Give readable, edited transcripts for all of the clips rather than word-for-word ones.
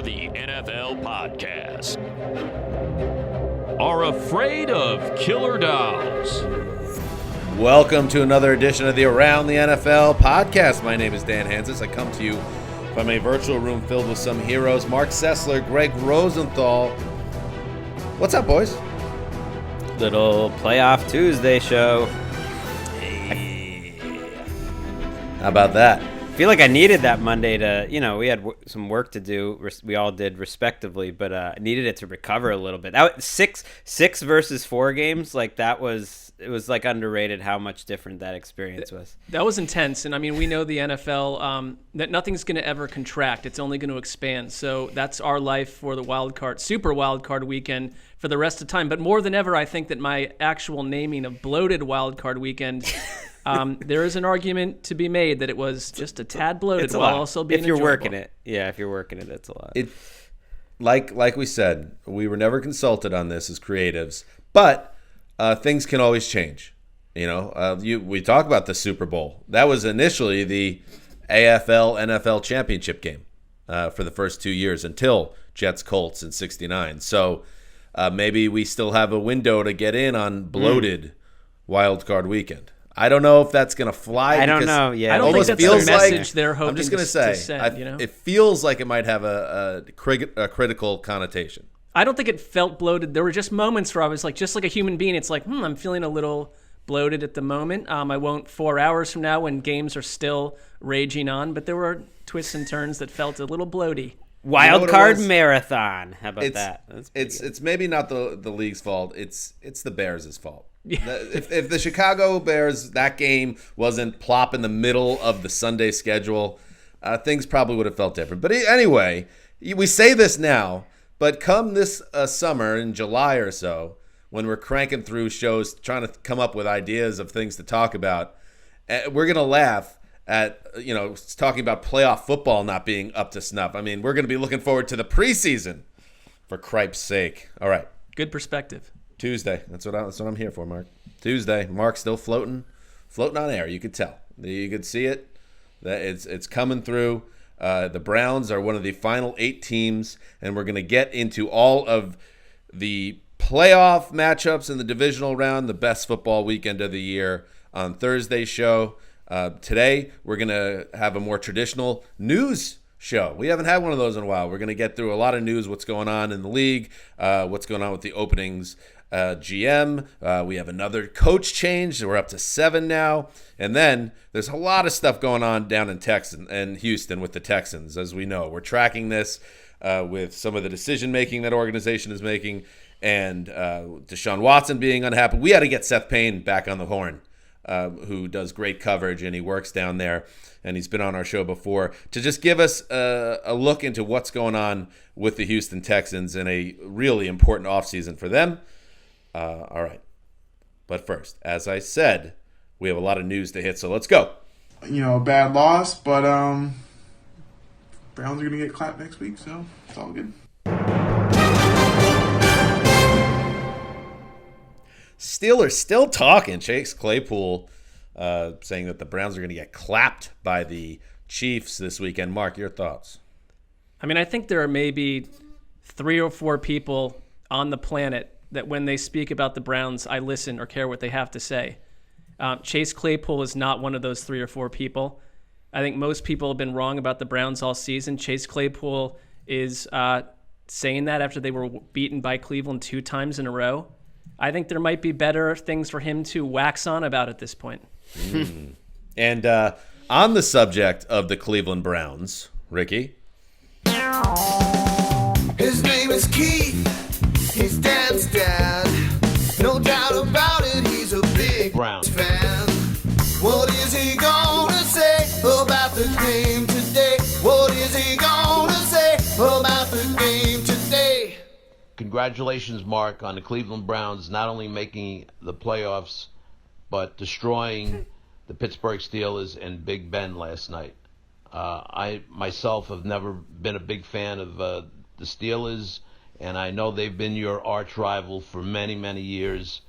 the NFL podcast. Are afraid of killer dolls. Welcome to another edition of the Around the NFL podcast. My name is Dan Hansis. I come to you from a virtual room filled with some heroes. Mark Sessler, Greg Rosenthal. What's up, boys? Little playoff Tuesday show. How about that? I feel like I needed that Monday to, we had some work to do. We all did respectively, but I needed it to recover a little bit. That six versus 4 games, it was like underrated how much different that experience was. That was intense, and I mean, we know the NFL that nothing's going to ever contract; it's only going to expand. So that's our life for the super wild card weekend for the rest of time. But more than ever, I think that my actual naming of bloated wild card weekend. There is an argument to be made that it was just a tad bloated while also being enjoyable. Working it. Yeah, if you're working it, it's a lot. Like we said, we were never consulted on this as creatives, but things can always change. We talk about the Super Bowl. That was initially the AFL NFL championship game for the first 2 years until Jets-Colts in '69. So maybe we still have a window to get in on bloated wild card weekend. I don't know if that's going to fly. I don't know. Yeah, I don't think that's the message they're hoping. I'm just going to say, send, it feels like it might have a critical connotation. I don't think it felt bloated. There were just moments where I was like, just like a human being, it's like, I'm feeling a little bloated at the moment. I won't 4 hours from now when games are still raging on, but there were twists and turns that felt a little bloaty. Wild card marathon. How about that? It's maybe not the league's fault. It's the Bears' fault. Yeah. If the Chicago Bears, that game wasn't plop in the middle of the Sunday schedule, things probably would have felt different. But anyway, we say this now, but come this summer in July or so, when we're cranking through shows trying to come up with ideas of things to talk about, we're going to laugh at, talking about playoff football not being up to snuff. I mean, we're going to be looking forward to the preseason, for cripe's sake. All right. Good perspective. Tuesday. That's what I'm here for, Mark. Tuesday. Mark's still floating on air. You could tell. You could see it. That it's coming through. The Browns are one of the final 8 teams, and we're going to get into all of the playoff matchups in the divisional round, the best football weekend of the year on Thursday's show. Today, we're going to have a more traditional news show. We haven't had one of those in a while. We're going to get through a lot of news, what's going on in the league, what's going on with the openings GM. We have another coach change. We're up to 7 now. And then there's a lot of stuff going on down in Texas and Houston with the Texans, as we know. We're tracking this with some of the decision-making that organization is making, and Deshaun Watson being unhappy. We had to get Seth Payne back on the horn, who does great coverage, and he works down there, and he's been on our show before, to just give us a look into what's going on with the Houston Texans in a really important offseason for them. All right. But first, as I said, we have a lot of news to hit, so let's go. Bad loss, but Browns are going to get clapped next week, so it's all good. Steelers still talking. Chase Claypool saying that the Browns are going to get clapped by the Chiefs this weekend. Mark, your thoughts? I mean, I think there are maybe 3 or 4 people on the planet that when they speak about the Browns, I listen or care what they have to say. Chase Claypool is not one of those 3 or 4 people. I think most people have been wrong about the Browns all season. Chase Claypool is saying that after they were beaten by Cleveland 2 times in a row. I think there might be better things for him to wax on about at this point. And on the subject of the Cleveland Browns, Ricky? His name is Keith. He's Dan's dad. No doubt about it, he's a big Browns fan. What is he gonna say about the game today? What is he gonna say about the game today? Congratulations, Mark, on the Cleveland Browns not only making the playoffs, but destroying the Pittsburgh Steelers and Big Ben last night. I myself have never been a big fan of the Steelers, and I know they've been your arch rival for many, many years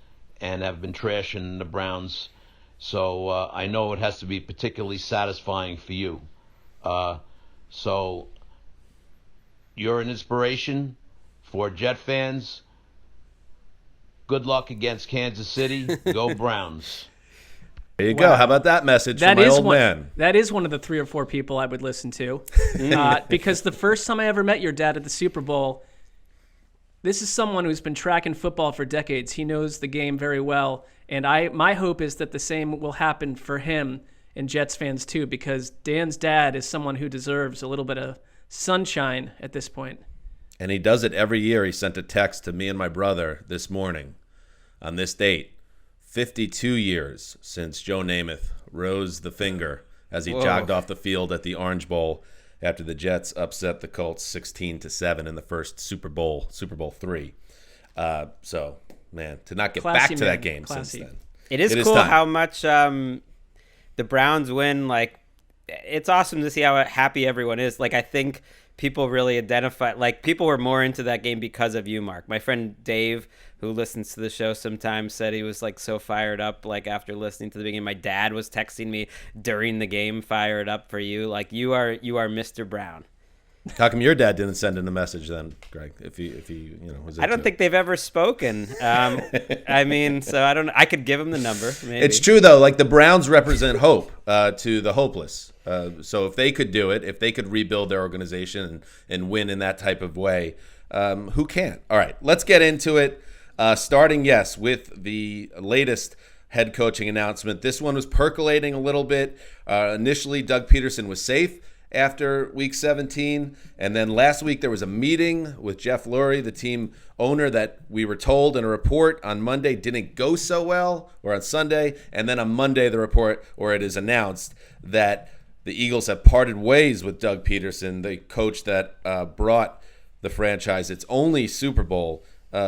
and have been trashing the Browns. So I know it has to be particularly satisfying for you. So you're an inspiration for Jet fans. Good luck against Kansas City. Go Browns. There you go. How about that message from my old man? That is one of the 3 or 4 people I would listen to. Because the first time I ever met your dad at the Super Bowl, this is someone who's been tracking football for decades. He knows the game very well. And my hope is that the same will happen for him and Jets fans too, because Dan's dad is someone who deserves a little bit of sunshine at this point. And he does it every year. He sent a text to me and my brother this morning on this date. 52 years since Joe Namath rose the finger as he jogged off the field at the Orange Bowl after the Jets upset the Colts 16-7 in the first Super Bowl III. So, man, to not get back to that game since then. It is cool how much the Browns win. Like, it's awesome to see how happy everyone is. Like, I think people really identify, like, people were more into that game because of you, Mark. My friend Dave, who listens to the show sometimes, said he was like so fired up, like, after listening to the beginning. My dad was texting me during the game, fired up for you. Like, you are Mr. Brown. How come your dad didn't send in a message then, Greg? If he was. I don't think they've ever spoken. I mean, so I don't. I could give him the number. Maybe. It's true though. Like, the Browns represent hope to the hopeless. So if they could do it, if they could rebuild their organization and win in that type of way, who can't? All right, let's get into it. Starting, yes, with the latest head coaching announcement. This one was percolating a little bit. Initially, Doug Peterson was safe after Week 17. And then last week there was a meeting with Jeff Lurie, the team owner, that we were told in a report on Monday didn't go so well, or on Sunday. And then on Monday the report, or it is announced, that the Eagles have parted ways with Doug Peterson, the coach that brought the franchise its only Super Bowl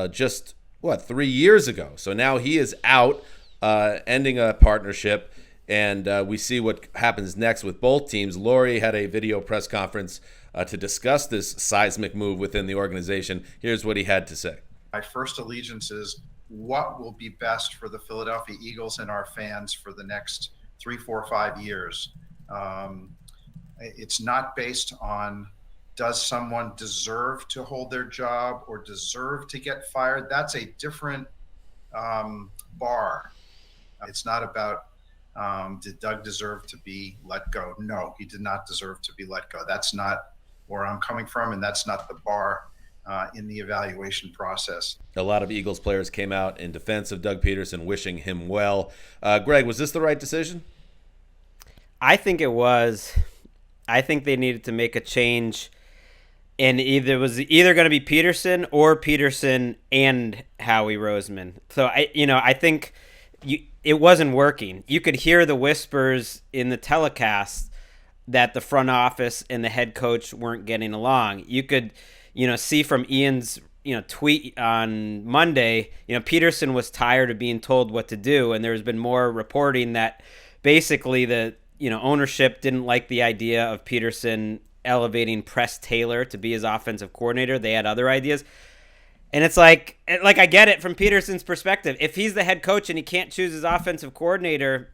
just 3 years ago. So now he is out, ending a partnership, and we see what happens next with both teams. Lurie had a video press conference to discuss this seismic move within the organization. Here's what he had to say. My first allegiance is what will be best for the Philadelphia Eagles and our fans for the next 3, 4, 5 years. It's not based on, does someone deserve to hold their job or deserve to get fired? That's a different bar. It's not about, did Doug deserve to be let go? No, he did not deserve to be let go. That's not where I'm coming from, and that's not the bar in the evaluation process. A lot of Eagles players came out in defense of Doug Peterson, wishing him well. Greg, was this the right decision? I think it was. I think they needed to make a change, and it was either going to be Peterson or Peterson and Howie Roseman. So I think it wasn't working. You could hear the whispers in the telecast that the front office and the head coach weren't getting along. You could, see from Ian's, tweet on Monday, Peterson was tired of being told what to do, and there's been more reporting that basically the ownership didn't like the idea of Peterson elevating Press Taylor to be his offensive coordinator. They had other ideas. And it's like I get it from Peterson's perspective. If he's the head coach and he can't choose his offensive coordinator,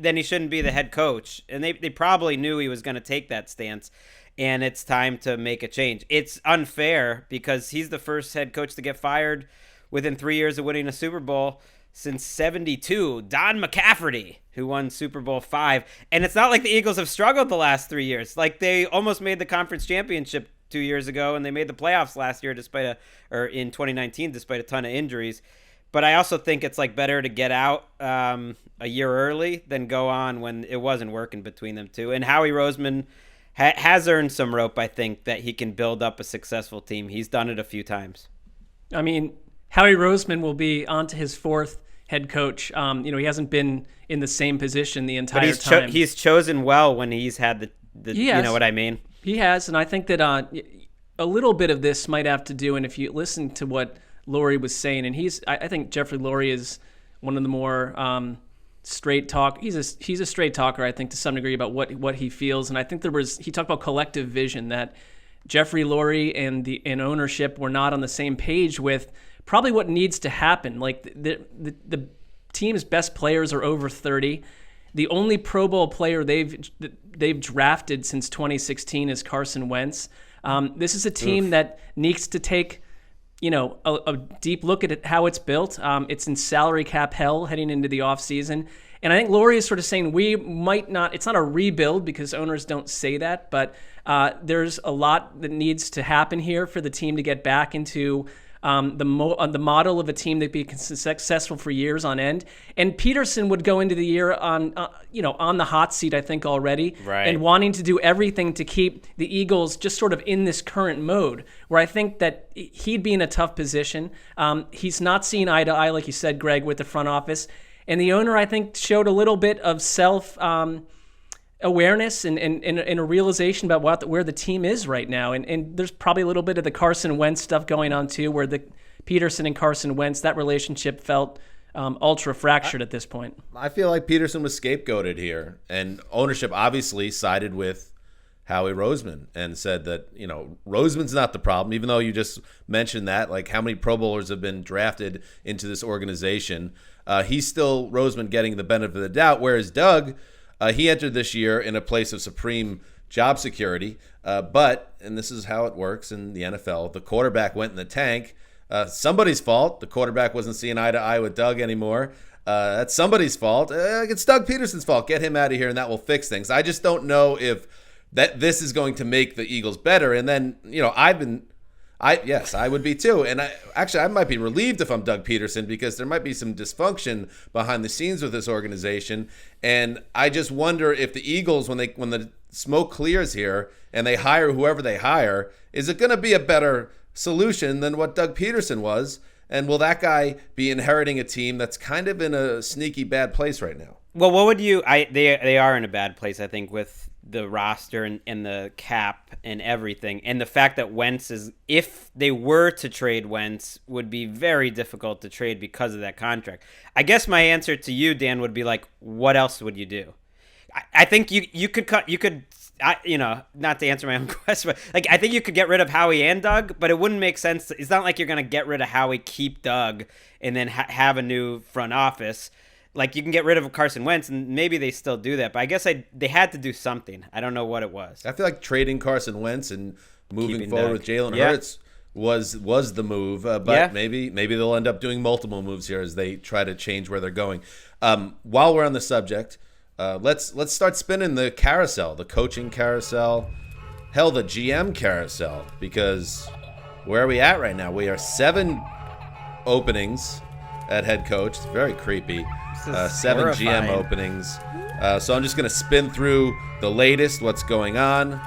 then he shouldn't be the head coach. And they probably knew he was going to take that stance. And it's time to make a change. It's unfair because he's the first head coach to get fired within 3 years of winning a Super Bowl since 72, Don McCafferty, who won Super Bowl V. And it's not like the Eagles have struggled the last 3 years. Like, they almost made the conference championship 2 years ago, and they made the playoffs last year in 2019, despite a ton of injuries. But I also think it's better to get out a year early than go on when it wasn't working between them two. And Howie Roseman has earned some rope, I think, that he can build up a successful team. He's done it a few times. I mean, Howie Roseman will be on to his fourth head coach. He hasn't been in the same position the entire time. He's chosen well when he's had you know what I mean? He has, and I think that a little bit of this might have to do, and if you listen to what Lurie was saying, and I think Jeffrey Lurie is one of the more straight talk. He's a straight talker, I think, to some degree about what he feels, and I think he talked about collective vision, that Jeffrey Lurie and ownership were not on the same page with probably what needs to happen. Like, the team's best players are over 30. The only Pro Bowl player they've drafted since 2016 is Carson Wentz. This is a team that needs to take a deep look at how it's built. It's in salary cap hell heading into the offseason. And I think Laurie is sort of saying we might not, it's not a rebuild because owners don't say that, but there's a lot that needs to happen here for the team to get back into the model of a team that be successful for years on end. And Peterson would go into the year on the hot seat, I think, already, right, and wanting to do everything to keep the Eagles just sort of in this current mode, where I think that he'd be in a tough position. He's not seeing eye to eye, like you said, Greg, with the front office. And the owner, I think, showed a little bit of self-awareness and a realization about where the team is right now. And there's probably a little bit of the Carson Wentz stuff going on, too, where the Peterson and Carson Wentz, that relationship felt ultra-fractured at this point. I feel like Peterson was scapegoated here. And ownership obviously sided with Howie Roseman and said that, Roseman's not the problem, even though you just mentioned that, like how many Pro Bowlers have been drafted into this organization. He's still, Roseman, getting the benefit of the doubt, whereas Doug, he entered this year in a place of supreme job security. But, and this is how it works in the NFL, the quarterback went in the tank. Somebody's fault. The quarterback wasn't seeing eye to eye with Doug anymore. That's somebody's fault. It's Doug Peterson's fault. Get him out of here, and that will fix things. I just don't know if this is going to make the Eagles better. And then, yes, I would be too. And I might be relieved if I'm Doug Peterson, because there might be some dysfunction behind the scenes with this organization. And I just wonder if the Eagles, when the smoke clears here and they hire whoever they hire, is it going to be a better solution than what Doug Peterson was? And will that guy be inheriting a team that's kind of in a sneaky bad place right now? Well, what would you? They are in a bad place, I think, with the roster and the cap and everything, and the fact that Wentz is, if they were to trade Wentz, would be very difficult to trade because of that contract. I guess my answer to you, Dan, would be like, what else would you do? I think you could not to answer my own question, but like I think you could get rid of Howie and Doug, but it wouldn't make sense. It's not like you're going to get rid of Howie, keep Doug, and then have a new front office. Like, you can get rid of Carson Wentz, and maybe they still do that. But I guess they had to do something. I don't know what it was. I feel like trading Carson Wentz and moving Keeping forward Doug. with Jalen Hurts was the move. But maybe they'll end up doing multiple moves here as they try to change where they're going. While we're on the subject, let's start spinning the carousel, the coaching carousel, hell, the GM carousel, because where are we at right now? We are 7 openings at head coach. It's very creepy. 7 horrifying. GM openings. So I'm just going to spin through the latest, what's going on.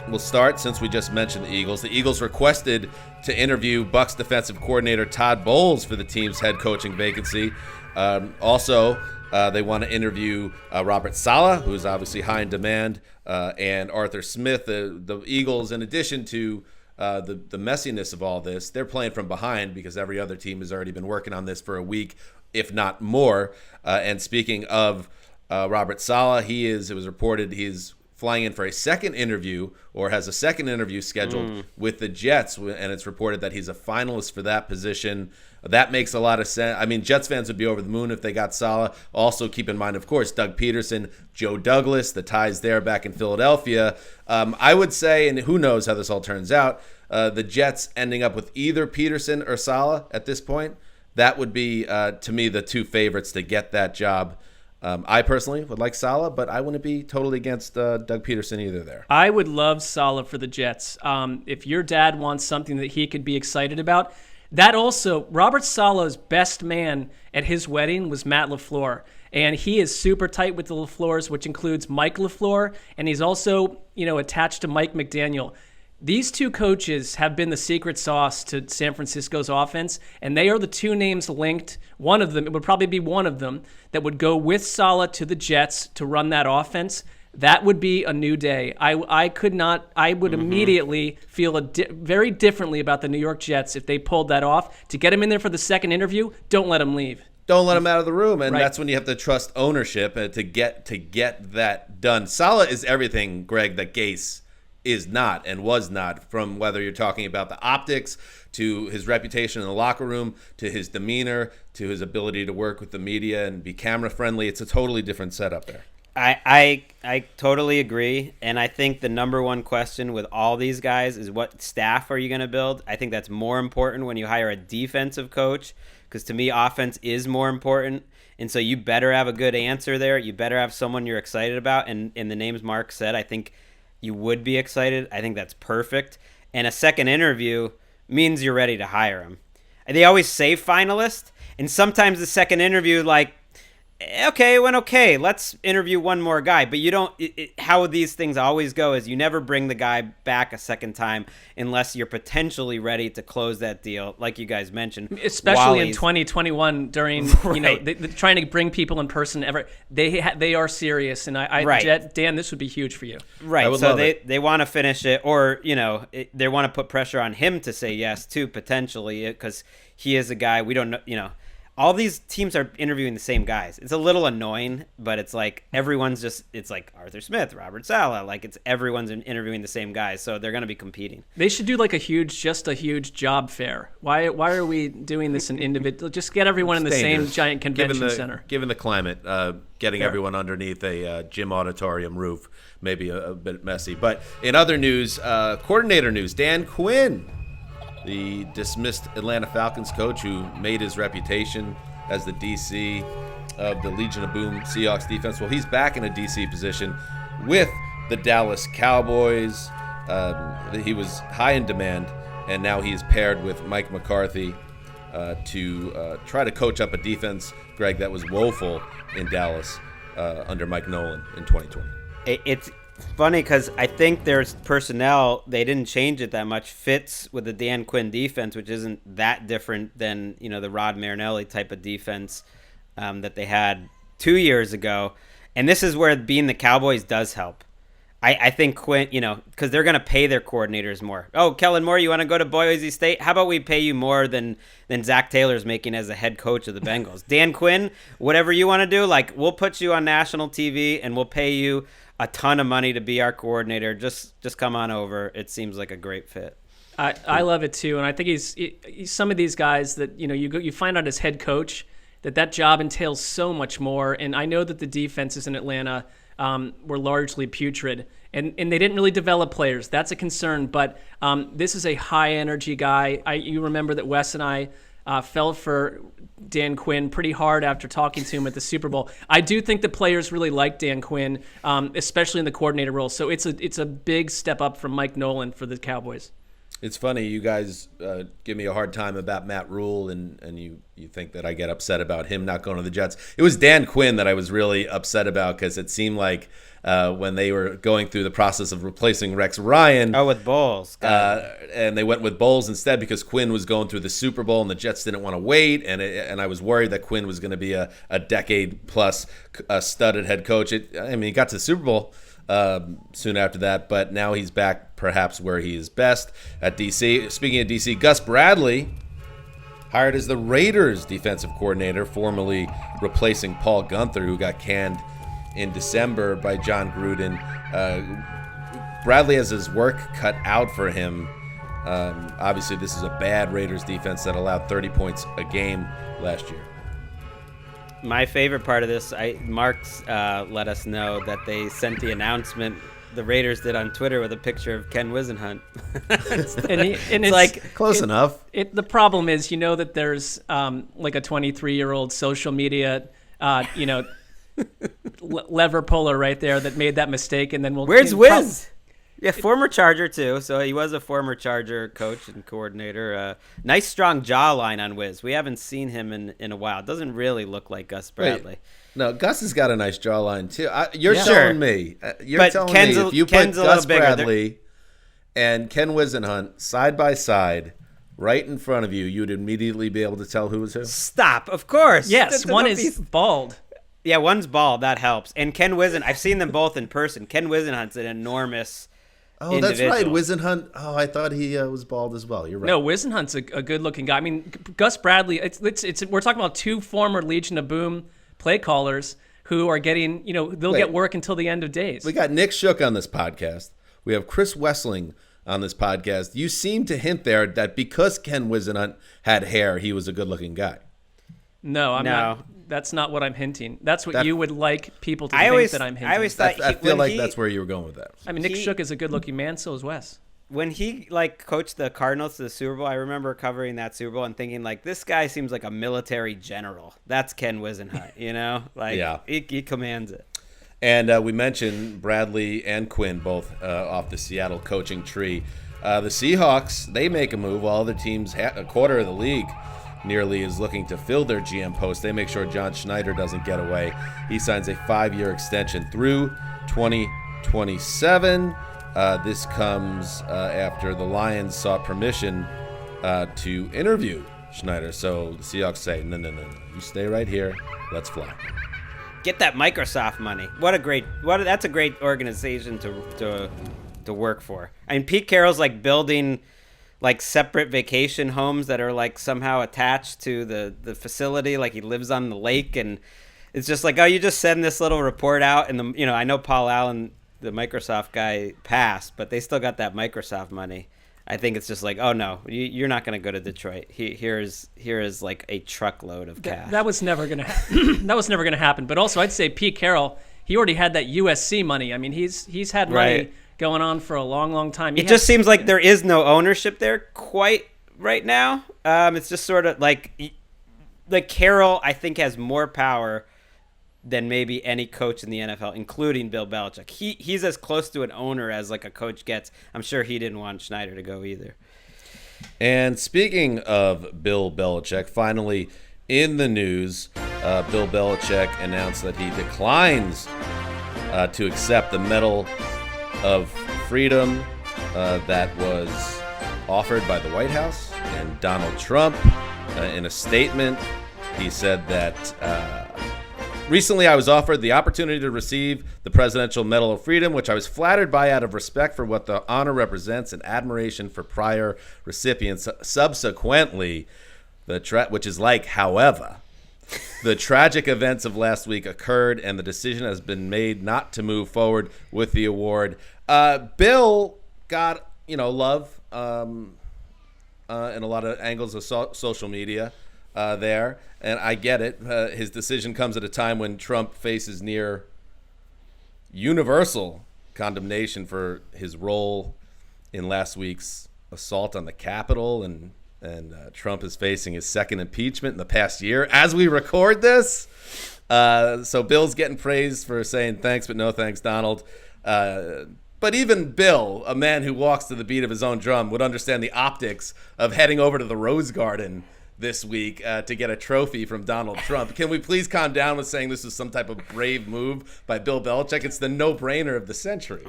We'll start, since we just mentioned the Eagles. The Eagles requested to interview Bucs defensive coordinator Todd Bowles for the team's head coaching vacancy. Also, they want to interview Robert Saleh, who's obviously high in demand, and Arthur Smith. The Eagles, in addition to the messiness of all this, they're playing from behind because every other team has already been working on this for a week, if not more. And speaking of Robert Saleh, it was reported he's flying in for a second interview, or has a second interview scheduled with the Jets, and it's reported that he's a finalist for that position. That makes a lot of sense. I mean, Jets fans would be over the moon if they got Saleh. Also, keep in mind, of course, Doug Peterson, Joe Douglas, the ties there back in Philadelphia. I would say, and who knows how this all turns out, the Jets ending up with either Peterson or Saleh at this point. That would be, to me, the 2 favorites to get that job. I personally would like Saleh, but I wouldn't be totally against Doug Peterson either there. I would love Saleh for the Jets. If your dad wants something that he could be excited about, that also, Robert Saleh's best man at his wedding was Matt LaFleur. And he is super tight with the LaFleurs, which includes Mike LaFleur, and he's also, attached to Mike McDaniel. These 2 coaches have been the secret sauce to San Francisco's offense, and they are the 2 names linked. One of them, it would probably be one of them, that would go with Saleh to the Jets to run that offense. That would be a new day. I would immediately feel very differently about the New York Jets if they pulled that off. To get him in there for the second interview, don't let him leave. Don't let him out of the room, and Right. That's when you have to trust ownership to get that done. Saleh is everything, Greg, that Gase is not and was not, from whether you're talking about the optics to his reputation in the locker room to his demeanor to his ability to work with the media and be camera friendly. It's a totally different setup there. I totally agree, and I think the number one question with all these guys is what staff are you going to build? I think that's more important when you hire a defensive coach, because to me, offense is more important, and so you better have a good answer there. You better have someone you're excited about, and in the names Mark said, I think you would be excited. I think that's perfect, and a second interview means you're ready to hire him. They always say finalist, and sometimes the second interview, like, okay, it went okay. Let's interview one more guy. But you don't. How these things always go is you never bring the guy back a second time unless you're potentially ready to close that deal, like you guys mentioned. Especially in 2021, during Right. they're trying to bring people in person. They are serious, and Right. Dan, this would be huge for you. Right. So they want to finish it, or they want to put pressure on him to say yes too, potentially, because he is a guy we don't know. All these teams are interviewing the same guys. It's a little annoying, but it's like everyone's it's like Arthur Smith, Robert Saleh. Like everyone's interviewing the same guys, so they're going to be competing. They should do like a huge job fair. Why are we doing this in individual? Just get everyone in the same giant convention center. Given the climate, getting everyone underneath a gym auditorium roof may be a bit messy. But in other news, coordinator news, Dan Quinn, the dismissed Atlanta Falcons coach who made his reputation as the DC of the Legion of Boom Seahawks defense. Well, he's back in a DC position with the Dallas Cowboys. He was high in demand, and now he is paired with Mike McCarthy to try to coach up a defense, Greg, that was woeful in Dallas under Mike Nolan in 2020. It's funny because I think there's personnel, they didn't change it that much, fits with the Dan Quinn defense, which isn't that different than the Rod Marinelli type of defense that they had 2 years ago. And this is where being the Cowboys does help. I think Quinn, because they're going to pay their coordinators more. Oh, Kellen Moore, you want to go to Boise State? How about we pay you more than Zach Taylor's making as a head coach of the Bengals? Dan Quinn, whatever you want to do, like, we'll put you on national TV and we'll pay you a ton of money to be our coordinator. Just come on over. It seems like a great fit. I love it too, and I think he's some of these guys that you find out as head coach that job entails so much more. And I know that the defenses in Atlanta were largely putrid, and they didn't really develop players. That's a concern. But this is a high energy guy. You remember that Wes and I fell for Dan Quinn pretty hard after talking to him at the Super Bowl. I do think the players really like Dan Quinn, especially in the coordinator role. So it's a big step up from Mike Nolan for the Cowboys. It's funny, you guys give me a hard time about Matt Rule, and you think that I get upset about him not going to the Jets. It was Dan Quinn that I was really upset about, because it seemed like when they were going through the process of replacing Rex Ryan. Oh, with Bowles. And they went with Bowles instead because Quinn was going through the Super Bowl and the Jets didn't want to wait. And I was worried that Quinn was going to be a decade-plus studded head coach. He got to the Super Bowl soon after that, but now he's back perhaps where he is best at DC. Speaking of DC, Gus Bradley hired as the Raiders defensive coordinator, formerly replacing Paul Gunther, who got canned in December by John Gruden. Bradley has his work cut out for him. Obviously, this is a bad Raiders defense that allowed 30 points a game last year. My favorite part of this, Mark's let us know that they sent the announcement the Raiders did on Twitter with a picture of Ken Wisenhunt. and it's like close enough. The problem is, that there's like a 23-year-old social media, lever puller right there that made that mistake, and then where's Wiz? Yeah, former Charger too. So he was a former Charger coach and coordinator. Nice strong jawline on Wiz. We haven't seen him in a while. It doesn't really look like Gus Bradley. Wait, no, Gus has got a nice jawline too. You're Yeah. telling me. You're telling Ken's me if you put Ken's a little Gus bigger. Bradley and Ken Wisenhunt side by side, right in front of you, you'd immediately be able to tell who was who. Stop. Of course. Yes, one is bald. Yeah, one's bald. That helps. And Ken Wisenhunt, I've seen them both in person. Ken Wisenhunt's an enormous. Oh, that's right, Wisenhunt. Oh, I thought he was bald as well. You're right. No, Wisenhunt's a good-looking guy. I mean, Gus Bradley. We're talking about two former Legion of Boom play callers who are getting, they'll get work until the end of days. We got Nick Shook on this podcast. We have Chris Wessling on this podcast. You seem to hint there that because Ken Wisenhunt had hair, he was a good-looking guy. No, I'm not. That's not what I'm hinting. That's what you would like people to I think always- that I'm hinting. I always thought I feel when like he- that's where you were going with that. I mean, Nick Shook is a good-looking man. So is Wes. When he coached the Cardinals to the Super Bowl, I remember covering that Super Bowl and thinking this guy seems like a military general. That's Ken Wisenhunt, Yeah. he commands it. And we mentioned Bradley and Quinn both off the Seattle coaching tree. The Seahawks, they make a move while other teams, a quarter of the league nearly is looking to fill their GM post. They make sure John Schneider doesn't get away. He signs a 5-year extension through 2027. This comes after the Lions sought permission to interview Schneider. So the Seahawks say, no, you stay right here. Let's fly. Get that Microsoft money. That's a great organization to work for. I mean, Pete Carroll's building separate vacation homes that are somehow attached to the facility. He lives on the lake, and it's just you just send this little report out, and I know Paul Allen, the Microsoft guy, passed, but they still got that Microsoft money. I think it's just oh no, you're not going to go to Detroit. Here is a truckload of cash. That was never going to that was never going to happen. But also, I'd say Pete Carroll, he already had that USC money. I mean, he's had money going on for a long, long time. It just seems like there is no ownership there quite right now. It's just sort of Carroll, I think, has more power than maybe any coach in the NFL, including Bill Belichick. He's as close to an owner as a coach gets. I'm sure he didn't want Schneider to go either. And speaking of Bill Belichick, finally in the news, Bill Belichick announced that he declines to accept the Medal of Freedom that was offered by the White House and Donald Trump. In a statement, he said that recently I was offered the opportunity to receive the Presidential Medal of Freedom, which I was flattered by out of respect for what the honor represents and admiration for prior recipients. Subsequently, which is however, the tragic events of last week occurred and the decision has been made not to move forward with the award. Bill got, love in a lot of angles of social media there, and I get it. His decision comes at a time when Trump faces near universal condemnation for his role in last week's assault on the Capitol, and Trump is facing his second impeachment in the past year as we record this. So Bill's getting praised for saying thanks, but no thanks, Donald. But even Bill, a man who walks to the beat of his own drum, would understand the optics of heading over to the Rose Garden this week to get a trophy from Donald Trump. Can we please calm down with saying this is some type of brave move by Bill Belichick? It's the no-brainer of the century.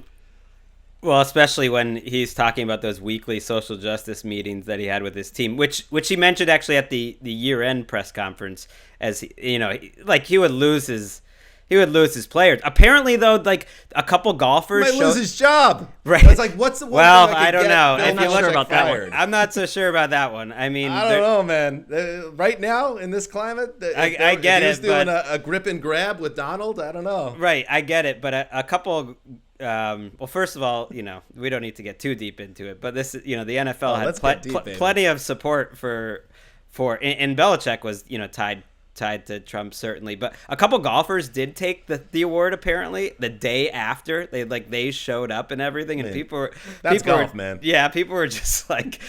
Well, especially when he's talking about those weekly social justice meetings that he had with his team, which he mentioned actually at the year-end press conference, as he would lose his players. Apparently, though, a couple golfers He might lose his job. Right. It's what's the one well, thing I don't know. I'm not sure about that one. I'm not so sure about that one. I mean, I don't know, man. Right now in this climate, I get he's it, doing but a grip and grab with Donald. I don't know. Right, I get it, but a couple. Well, first of all, we don't need to get too deep into it, but this, the NFL had plenty of support for, and Belichick was, tied to Trump certainly, but a couple golfers did take the award apparently the day after they showed up and everything, and people were man. Yeah, people were just like,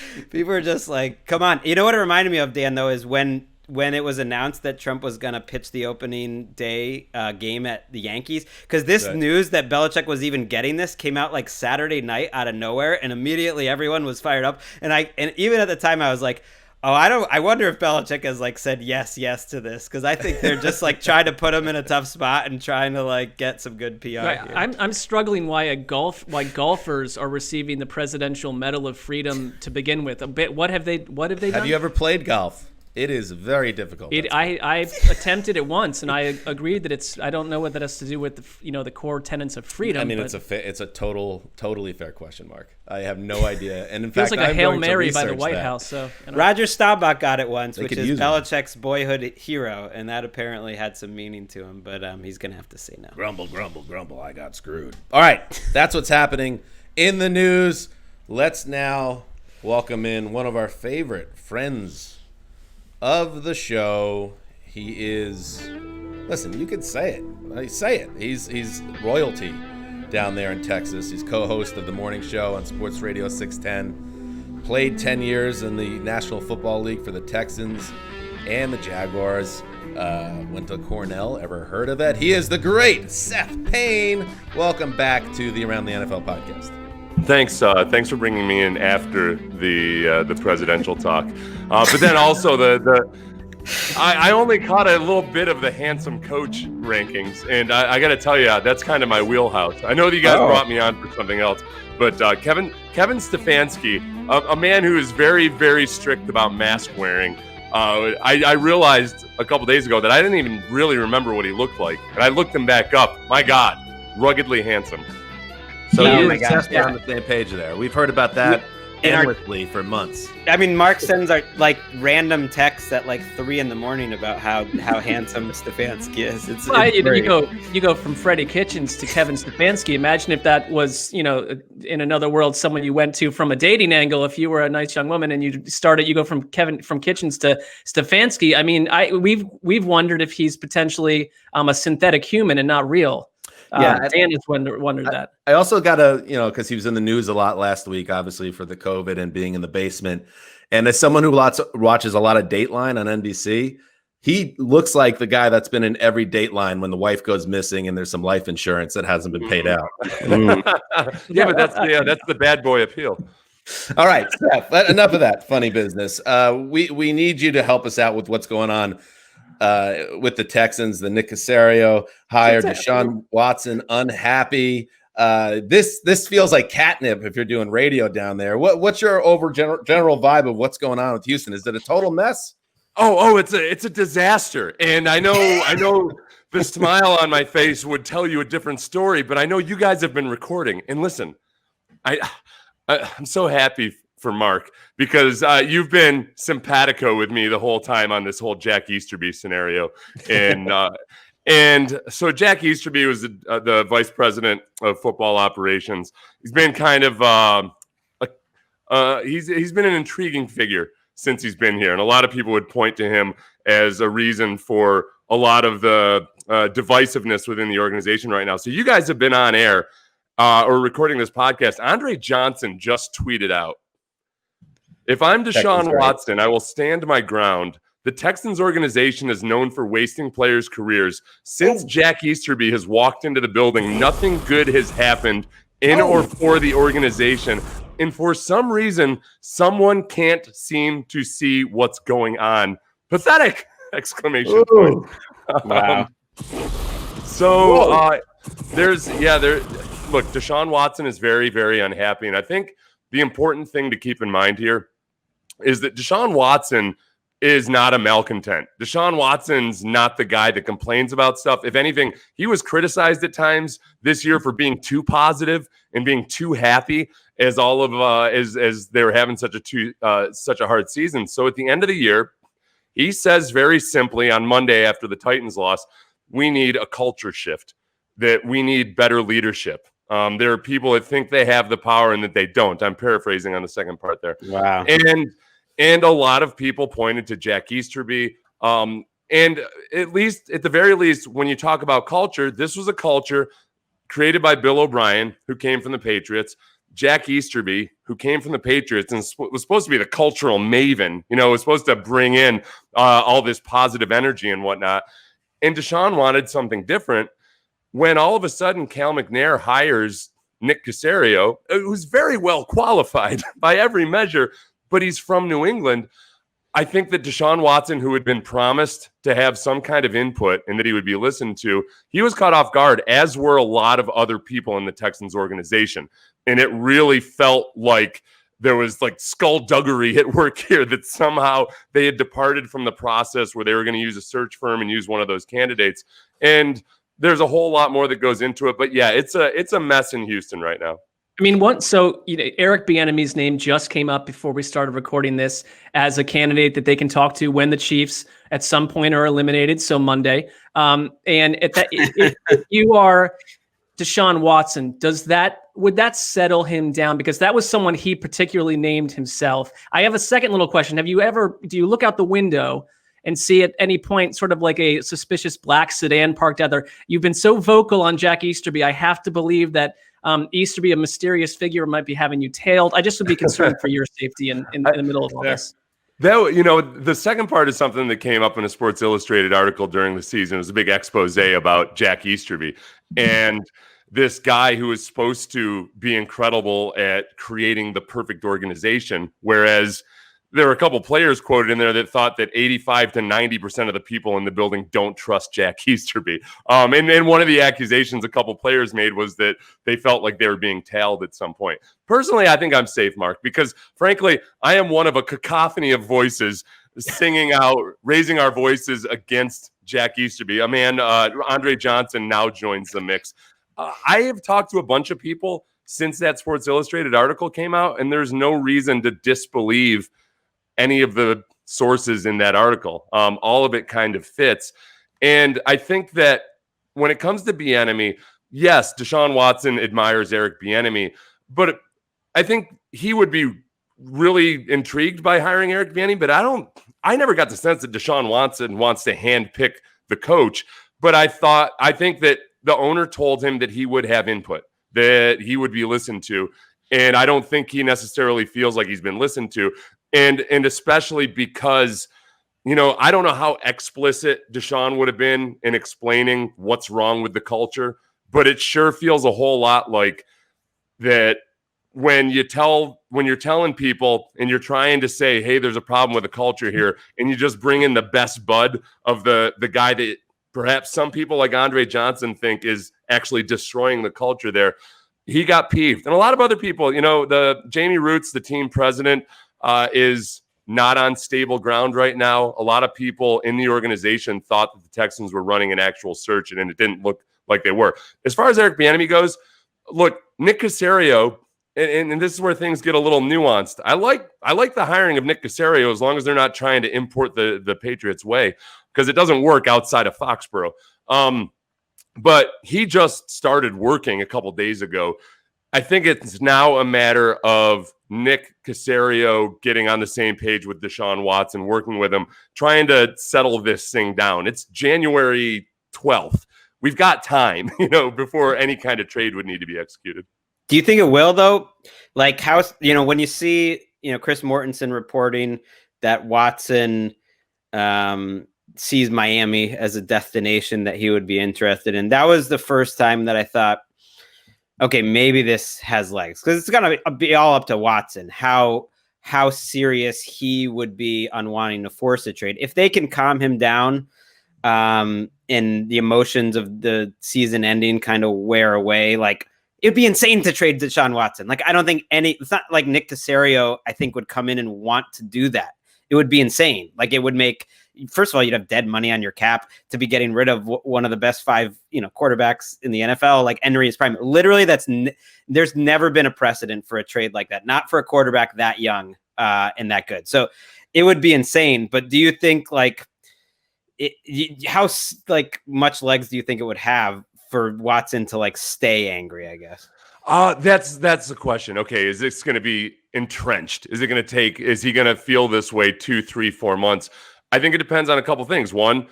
come on. You know what it reminded me of, Dan, though, is when it was announced that Trump was going to pitch the opening day game at the Yankees, because this news that Belichick was even getting this came out Saturday night out of nowhere, and immediately everyone was fired up. And even at the time I was like, oh, I wonder if Belichick has said yes to this, because I think they're just trying to put him in a tough spot and trying to get some good PR. Right. Here. I'm struggling why golfers are receiving the Presidential Medal of Freedom to begin with. What have they done? Have you ever played golf? It is very difficult. I attempted it once, and I agreed that I don't know what that has to do with the core tenets of freedom. I mean, it's a totally fair question, Mark. I have no idea, and in fact, feels like a Hail Mary by the White House. So Roger Staubach got it once, which is Belichick's one. boyhood hero, and that apparently had some meaning to him. But he's gonna have to say no. Grumble, grumble, grumble. I got screwed. All right, that's what's happening in the news. Let's now welcome in one of our favorite friends of the show. He is. Listen, you could say it. Say it. He's royalty down there in Texas. He's co-host of the morning show on Sports Radio 610. Played 10 years in the National Football League for the Texans and the Jaguars. Went to Cornell. Ever heard of that? He is the great Seth Payne. Welcome back to the Around the NFL podcast. Thanks for bringing me in after the presidential talk. But then also I only caught a little bit of the handsome coach rankings, and I got to tell you, that's kind of my wheelhouse. I know that you guys brought me on for something else, but Kevin Stefanski, a man who is very, very strict about mask wearing. I realized a couple days ago that I didn't even really remember what he looked like, and I looked him back up. My God, ruggedly handsome. So you and Seth are on the same page there. We've heard about that endlessly for months. I mean, Mark sends our random texts at 3 a.m. about how handsome Stefanski is. You go from Freddie Kitchens to Kevin Stefanski. Imagine if that was, in another world, someone you went to from a dating angle. If you were a nice young woman and you go from Kitchens to Stefanski. I mean, we've wondered if he's potentially a synthetic human and not real. Dan has wondered that. I also got to, because he was in the news a lot last week, obviously for the COVID and being in the basement. And as someone who watches a lot of Dateline on NBC, he looks like the guy that's been in every Dateline when the wife goes missing and there's some life insurance that hasn't been paid out. But that's the bad boy appeal. All right, Seth, enough of that funny business. We need you to help us out with what's going on with the Texans. The Nick Caserio hired, Deshaun Watson unhappy. This feels like catnip if you're doing radio down there. What's your general vibe of what's going on with Houston? Is it a total mess? Oh, it's a disaster. And I know the smile on my face would tell you a different story, but I know you guys have been recording. And listen, I'm so happy for Mark, because you've been simpatico with me the whole time on this whole Jack Easterby scenario. And so Jack Easterby was the vice president of football operations. He's been kind of he's been an intriguing figure since he's been here, and a lot of people would point to him as a reason for a lot of the divisiveness within the organization right now. So you guys have been on air or recording this podcast. Andre Johnson just tweeted out, "If I'm Deshaun Watson, I will stand my ground. The Texans organization is known for wasting players' careers. Since Jack Easterby has walked into the building, nothing good has happened in or for the organization. And for some reason, someone can't seem to see what's going on. Pathetic!" Exclamation point. Wow. Look, Deshaun Watson is very, very unhappy. And I think the important thing to keep in mind here is that Deshaun Watson is not a malcontent. Deshaun Watson's not the guy that complains about stuff. If anything, he was criticized at times this year for being too positive and being too happy as as they were having such a hard season. So at the end of the year, he says very simply on Monday after the Titans loss, we need a culture shift, that we need better leadership. There are people that think they have the power and that they don't. I'm paraphrasing on the second part there. Wow. And a lot of people pointed to Jack Easterby. And at the very least, when you talk about culture, this was a culture created by Bill O'Brien, who came from the Patriots. Jack Easterby, who came from the Patriots and was supposed to be the cultural maven, was supposed to bring in all this positive energy and whatnot. And Deshaun wanted something different. When all of a sudden Cal McNair hires Nick Caserio, who's very well qualified by every measure, but he's from New England, I think that Deshaun Watson, who had been promised to have some kind of input and that he would be listened to, he was caught off guard, as were a lot of other people in the Texans organization. And it really felt like there was skullduggery at work here, that somehow they had departed from the process where they were going to use a search firm and use one of those candidates. And there's a whole lot more that goes into it. But yeah, it's a mess in Houston right now. I mean, Eric Bieniemy's name just came up before we started recording this as a candidate that they can talk to when the Chiefs at some point are eliminated. So Monday, and if you are Deshaun Watson, would that settle him down? Because that was someone he particularly named himself. I have a second little question. Do you look out the window and see at any point sort of like a suspicious black sedan parked out there. You've been so vocal on Jack Easterby. I have to believe that Easterby, a mysterious figure, might be having you tailed. I just would be concerned for your safety in the middle of all this. The second part is something that came up in a Sports Illustrated article during the season. It was a big expose about Jack Easterby. And this guy who is supposed to be incredible at creating the perfect organization, whereas there were a couple players quoted in there that thought that 85 to 90% of the people in the building don't trust Jack Easterby. And one of the accusations a couple players made was that they felt like they were being tailed at some point. Personally, I think I'm safe, Mark, because frankly, I am one of a cacophony of voices singing out, raising our voices against Jack Easterby. A man, Andre Johnson, now joins the mix. I have talked to a bunch of people since that Sports Illustrated article came out, and there's no reason to disbelieve any of the sources in that article. All of it kind of fits. And I think that when it comes to Bieniemy, yes, Deshaun Watson admires Eric Bieniemy, but I think he would be really intrigued by hiring Eric Bieniemy, but I never got the sense that Deshaun Watson wants to handpick the coach. But I think that the owner told him that he would have input, that he would be listened to. And I don't think he necessarily feels like he's been listened to. And especially because, I don't know how explicit Deshaun would have been in explaining what's wrong with the culture, but it sure feels a whole lot like that when you're telling people and you're trying to say, hey, there's a problem with the culture here, and you just bring in the best bud of the guy that perhaps some people like Andre Johnson think is actually destroying the culture there. He got peeved. And a lot of other people, the Jamie Roots, the team president, is not on stable ground right now. A lot of people in the organization thought that the Texans were running an actual search, and it didn't look like they were. As far as Eric Bieniemy goes, look, Nick Caserio, and this is where things get a little nuanced. I like the hiring of Nick Caserio as long as they're not trying to import the Patriots way, because it doesn't work outside of Foxborough. But he just started working a couple days ago. I think it's now a matter of Nick Caserio getting on the same page with Deshaun Watson, working with him, trying to settle this thing down. It's January 12th. We've got time, before any kind of trade would need to be executed. Do you think it will, though? Like, how, when you see, Chris Mortensen reporting that Watson sees Miami as a destination that he would be interested in, that was the first time that I thought, okay, maybe this has legs, because it's going to be all up to Watson, how serious he would be on wanting to force a trade. If they can calm him down and the emotions of the season ending kind of wear away, like, it'd be insane to trade Deshaun Watson. Like, I don't think it's not like Nick Caserio, I think, would come in and want to do that. It would be insane. Like, it would make, first of all, you'd have dead money on your cap to be getting rid of one of the best five, quarterbacks in the NFL, like Henry is prime. Literally, there's never been a precedent for a trade like that. Not for a quarterback that young and that good. So it would be insane. But do you think how much legs do you think it would have for Watson to stay angry, I guess? That's the question. Okay, is this going to be entrenched? Is he going to feel this way 2, 3, 4 months? I think it depends on a couple things. One,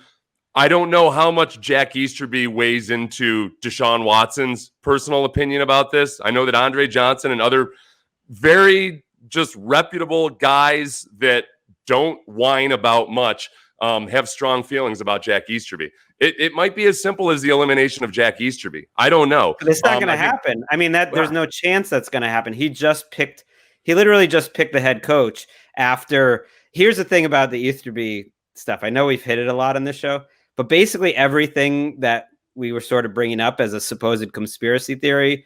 I don't know how much Jack Easterby weighs into Deshaun Watson's personal opinion about this. I know that Andre Johnson and other very just reputable guys that don't whine about much have strong feelings about Jack Easterby. It might be as simple as the elimination of Jack Easterby. I don't know. But it's not going to happen. There's no chance that's going to happen. He literally just picked the head coach after. Here's the thing about the Easterby stuff. I know we've hit it a lot on this show, but basically everything that we were sort of bringing up as a supposed conspiracy theory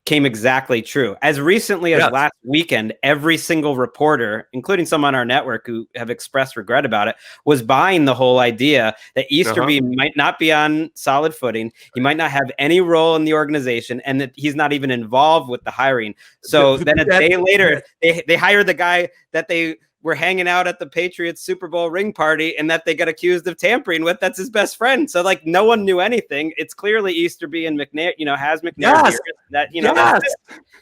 came exactly true. As recently as last weekend, every single reporter, including some on our network who have expressed regret about it, was buying the whole idea that Easterby might not be on solid footing. He might not have any role in the organization, and that he's not even involved with the hiring. So then a day later, they hire the guy that they were hanging out at the Patriots Super Bowl ring party and that they got accused of tampering with. That's his best friend. So no one knew anything. It's clearly Easterby and McNair, has McNair.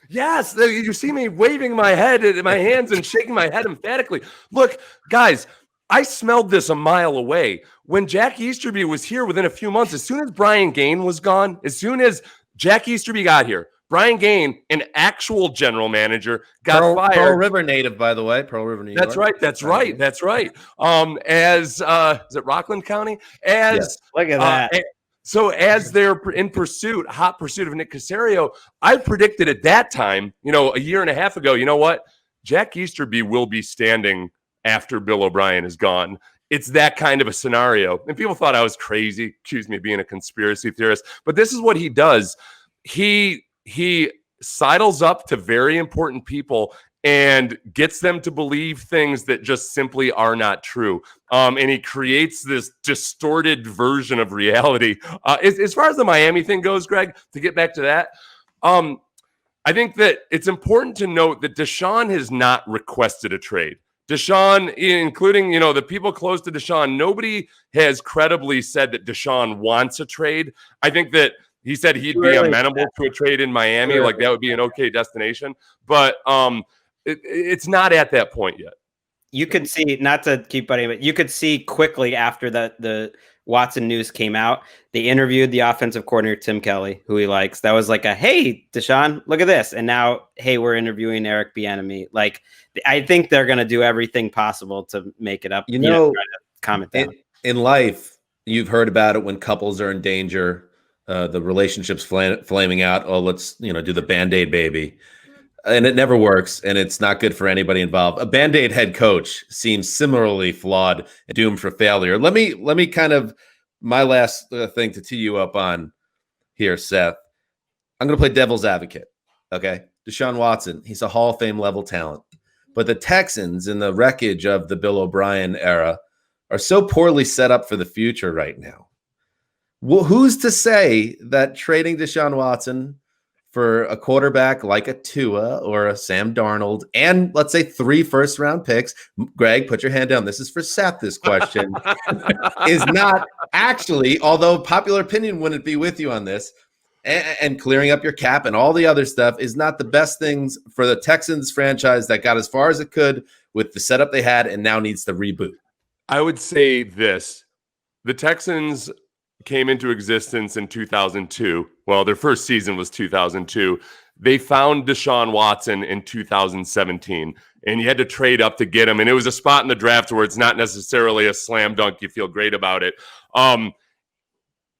Yes. You see me waving my hands and shaking my head emphatically. Look, guys, I smelled this a mile away. When Jack Easterby was here within a few months, as soon as Brian Gaine was gone, as soon as Jack Easterby got here, Brian Gaine, an actual general manager, got fired. Pearl River native, by the way. Pearl River, New York. That's right. As is it Rockland County? Look at that. So as they're in hot pursuit of Nick Caserio, I predicted at that time, a year and a half ago, you know what? Jack Easterby will be standing after Bill O'Brien is gone. It's that kind of a scenario. And people thought I was crazy, accused me of being a conspiracy theorist. But this is what he does. He sidles up to very important people and gets them to believe things that just simply are not true. And he creates this distorted version of reality. As far as the Miami thing goes, Greg, to get back to that, I think that it's important to note that Deshaun has not requested a trade. Deshaun, including, the people close to Deshaun, nobody has credibly said that Deshaun wants a trade. I think that he said he'd be amenable to a trade in Miami, like that would be an okay destination. But it's not at that point yet. You could see, not to keep butting, but you could see quickly after the Watson news came out, they interviewed the offensive coordinator, Tim Kelly, who he likes. That was like hey, Deshaun, look at this. And now, hey, we're interviewing Eric Bieniemy. Like, I think they're going to do everything possible to make it up. Try to calm it down. In life, you've heard about it when couples are in danger, the relationship's flaming out. Oh, let's, do the Band-Aid baby. And it never works, and it's not good for anybody involved. A Band-Aid head coach seems similarly flawed and doomed for failure. Let me kind of, my last thing to tee you up on here, Seth. I'm going to play devil's advocate, okay? Deshaun Watson, he's a Hall of Fame level talent. But the Texans, in the wreckage of the Bill O'Brien era, are so poorly set up for the future right now. Well, who's to say that trading Deshaun Watson for a quarterback like a Tua or a Sam Darnold, and let's say 3 first-round picks, Greg, put your hand down. This is for Seth, this question, is not actually, although popular opinion wouldn't be with you on this, and clearing up your cap and all the other stuff is not the best things for the Texans franchise that got as far as it could with the setup they had and now needs to reboot. I would say this. The Texans came into existence in 2002. Well, their first season was 2002. They found Deshaun Watson in 2017, and you had to trade up to get him. And it was a spot in the draft where it's not necessarily a slam dunk. You feel great about it.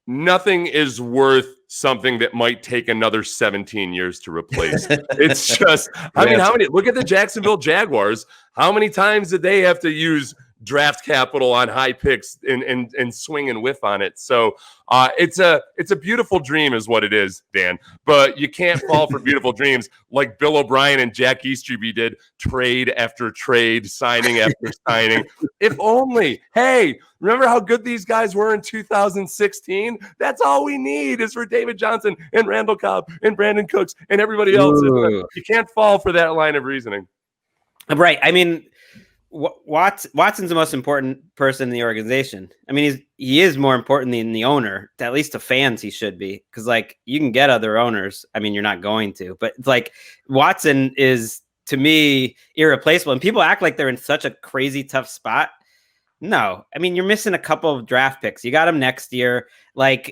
Nothing is worth something that might take another 17 years to replace. It's just, look at the Jacksonville Jaguars. How many times did they have to use draft capital on high picks and swing and whiff on it? So it's a beautiful dream is what it is, Dan. But you can't fall for beautiful dreams like Bill O'Brien and Jack Easterby did, trade after trade, signing after signing. If only, hey, remember how good these guys were in 2016? That's all we need is for David Johnson and Randall Cobb and Brandon Cooks and everybody else. You can't fall for that line of reasoning. Right. I mean, Watson's the most important person in the organization. I mean, he is more important than the owner. At least to fans, he should be, because you can get other owners. I mean, you're not going to, but it's Watson is, to me, irreplaceable. And people act like they're in such a crazy tough spot. No, I mean, you're missing a couple of draft picks. You got him next year.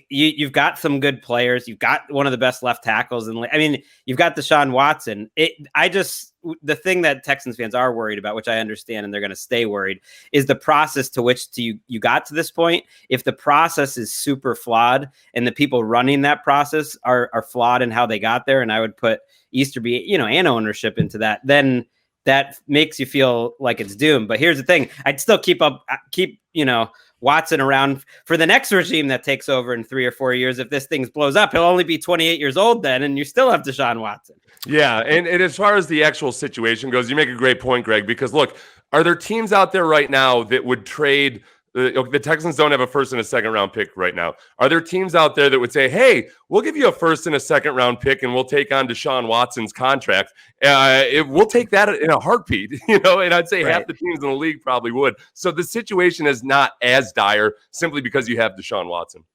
You've got some good players. You've got one of the best left tackles. And you've got Deshaun Watson. The thing that Texans fans are worried about, which I understand, and they're going to stay worried, is the process to which you got to this point. If the process is super flawed and the people running that process are flawed in how they got there, and I would put Easterby, and ownership into that, then that makes you feel like it's doomed. But here's the thing. I'd still keep Watson around for the next regime that takes over in 3 or 4 years. If this thing blows up, he'll only be 28 years old then, and you still have Deshaun Watson. Yeah, and as far as the actual situation goes, you make a great point, Greg, because look, are there teams out there right now that would trade the Texans don't have a first and a second round pick right now. Are there teams out there that would say, hey, we'll give you a first and a second round pick and we'll take on Deshaun Watson's contract? We'll take that in a heartbeat, and I'd say half the teams in the league probably would. So the situation is not as dire simply because you have Deshaun Watson.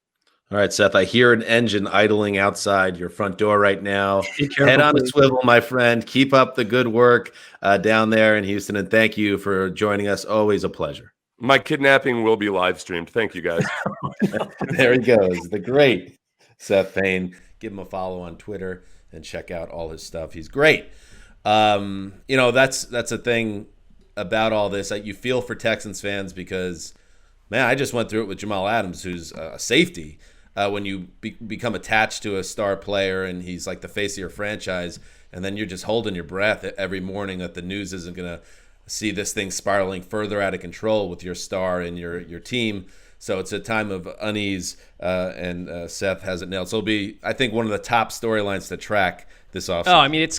All right, Seth, I hear an engine idling outside your front door right now. Head on a swivel, my friend. Keep up the good work down there in Houston, and thank you for joining us. Always a pleasure. My kidnapping will be live streamed. Thank you, guys. There he goes, the great Seth Payne. Give him a follow on Twitter and check out all his stuff. He's great. That's a thing about all this. You feel for Texans fans because, man, I just went through it with Jamal Adams, who's a safety. When you become attached to a star player and he's like the face of your franchise, and then you're just holding your breath every morning that the news isn't going to see this thing spiraling further out of control with your star and your team. So it's a time of unease, and Seth has it nailed. So it'll be, I think, one of the top storylines to track this offseason. Oh, I mean, it's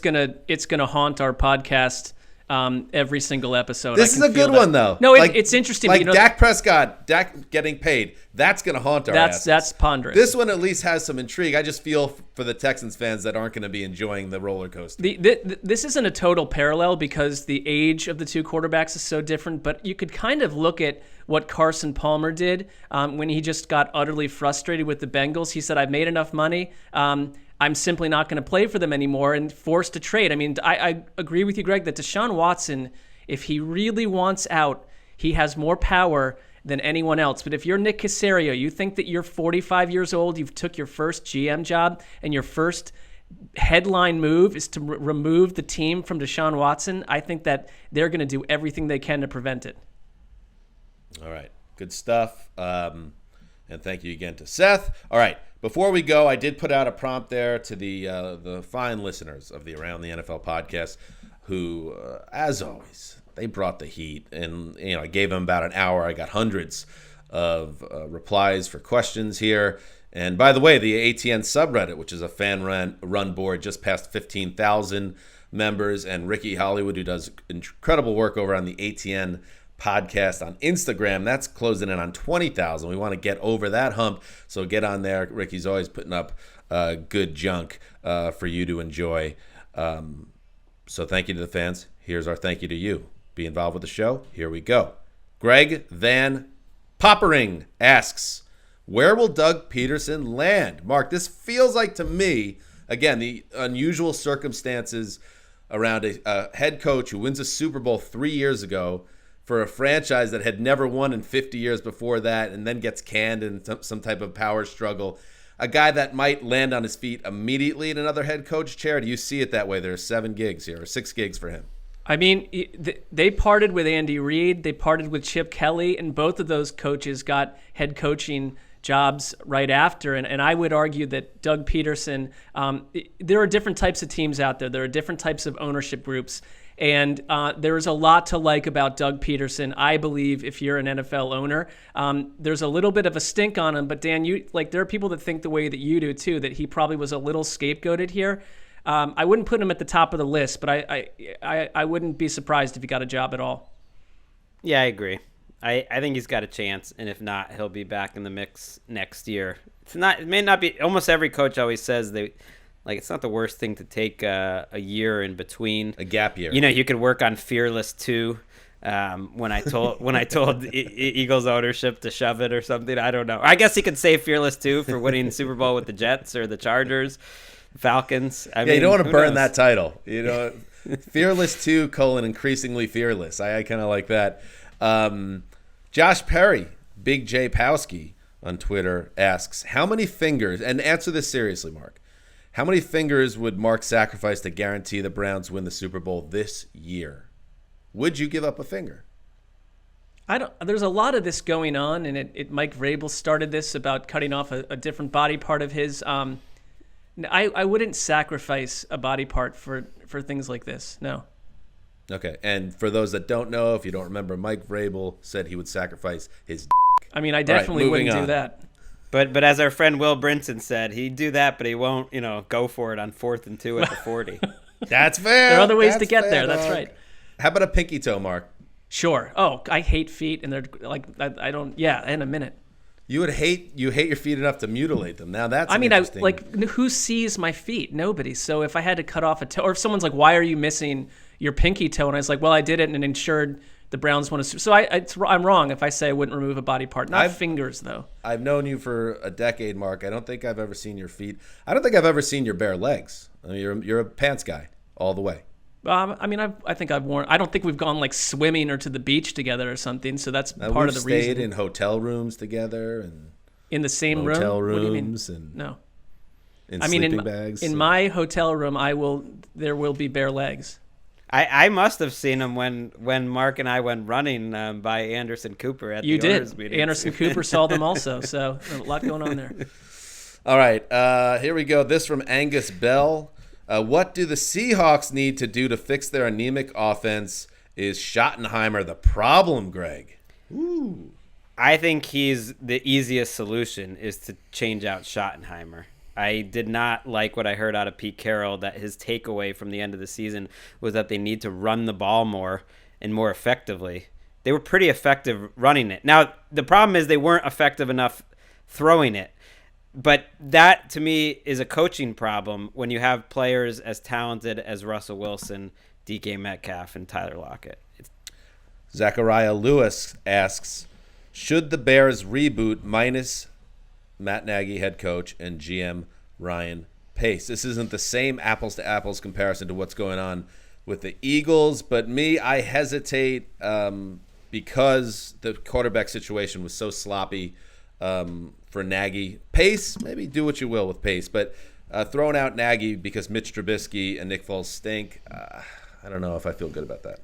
gonna haunt our podcast every single episode. This is a good one, though. No, it's interesting. Like Dak Prescott, getting paid. That's going to haunt our asses. That's ponderous. This one at least has some intrigue. I just feel for the Texans fans that aren't going to be enjoying the roller coaster. This isn't a total parallel because the age of the two quarterbacks is so different, but you could kind of look at what Carson Palmer did when he just got utterly frustrated with the Bengals. He said, I've made enough money. I'm simply not going to play for them anymore, and forced to trade. I mean, I agree with you, Greg, that Deshaun Watson, if he really wants out, he has more power than anyone else. But if you're Nick Caserio, you think that you're 45 years old, you've took your first GM job, and your first headline move is to remove the team from Deshaun Watson, I think that they're going to do everything they can to prevent it. All right. Good stuff. And thank you again to Seth. All right. Before we go, I did put out a prompt there to the fine listeners of the Around the NFL podcast who, as always, they brought the heat. And, I gave them about an hour. I got hundreds of replies for questions here. And by the way, the ATN subreddit, which is a fan-run board, just passed 15,000 members. And Ricky Hollywood, who does incredible work over on the ATN podcast on Instagram, that's closing in on 20,000. We want to get over that hump, so get on there. Ricky's always putting up good junk for you to enjoy. So thank you to the fans. Here's our thank you to you. Be involved with the show. Here we go. Greg Van Poppering asks, where will Doug Peterson land? Mark, this feels like to me, again, the unusual circumstances around a head coach who wins a Super Bowl 3 years ago for a franchise that had never won in 50 years before that and then gets canned in some type of power struggle. A guy that might land on his feet immediately in another head coach chair. Do you see it that way? There are 7 gigs here, or 6 gigs for him. I mean, they parted with Andy Reid. They parted with Chip Kelly, and both of those coaches got head coaching jobs right after. And I would argue that Doug Peterson, there are different types of teams out there. There are different types of ownership groups. And there is a lot to like about Doug Peterson. I believe if you're an NFL owner, there's a little bit of a stink on him. But Dan, there are people that think the way that you do too, that he probably was a little scapegoated here. I wouldn't put him at the top of the list, but I wouldn't be surprised if he got a job at all. Yeah, I agree. I think he's got a chance, and if not, he'll be back in the mix next year. It may not be. Almost every coach always says it's not the worst thing to take a year in between. A gap year. You could work on Fearless 2. When I told Eagles ownership to shove it or something, I don't know. I guess he could say Fearless 2 for winning the Super Bowl with the Jets or the Chargers, Falcons. I mean, you don't want to burn knows? that title. Fearless 2, increasingly fearless. I kind of like that. Josh Perry, Big J Powski on Twitter asks, how many fingers, and answer this seriously, Mark, how many fingers would Mark sacrifice to guarantee the Browns win the Super Bowl this year? Would you give up a finger? There's a lot of this going on, and Mike Vrabel started this about cutting off a different body part of his. I wouldn't sacrifice a body part for things like this. No. Okay, and for those that don't know, if you don't remember, Mike Vrabel said he would sacrifice his I mean, I definitely wouldn't do that. But as our friend Will Brinson said, he'd do that, but he won't, go for it on 4th and 2 at the 40. That's fair. There are other ways to get there. That's right. How about a pinky toe, Mark? Sure. Oh, I hate feet, and they're like, I don't. Yeah, in a minute. You hate your feet enough to mutilate them. Now that's who sees my feet? Nobody. So if I had to cut off a toe, or if someone's like, why are you missing your pinky toe? And I was like, well, I did it and ensured the Browns won a. So I'm wrong if I say I wouldn't remove a body part. Not fingers, though. I've known you for a decade, Mark. I don't think I've ever seen your feet. I don't think I've ever seen your bare legs. I mean, you're a pants guy all the way. I mean, I think I've worn. I don't think we've gone like swimming or to the beach together or something. So that's part we've of the stayed reason. in hotel rooms together and In the same motel room. What do you mean? rooms and No. in I mean, sleeping bags. in my hotel room, there will be bare legs. I must have seen him when Mark and I went running by Anderson Cooper at You the owners did. meeting. Anderson Cooper saw them also. So a lot going on there. All right, here we go. This from Angus Bell. What do the Seahawks need to do to fix their anemic offense? Is Schottenheimer the problem, Greg? Ooh. I think he's the easiest solution is to change out Schottenheimer. I did not like what I heard out of Pete Carroll, that his takeaway from the end of the season was that they need to run the ball more and more effectively. They were pretty effective running it. Now, the problem is they weren't effective enough throwing it. But that, to me, is a coaching problem when you have players as talented as Russell Wilson, DK Metcalf, and Tyler Lockett. Zachariah Lewis asks, should the Bears reboot minus Matt Nagy head coach and GM Ryan Pace? This isn't the same apples-to-apples comparison to what's going on with the Eagles, but I hesitate because the quarterback situation was so sloppy for Nagy. Pace, maybe do what you will with Pace, but throwing out Nagy because Mitch Trubisky and Nick Foles stink, I don't know if I feel good about that.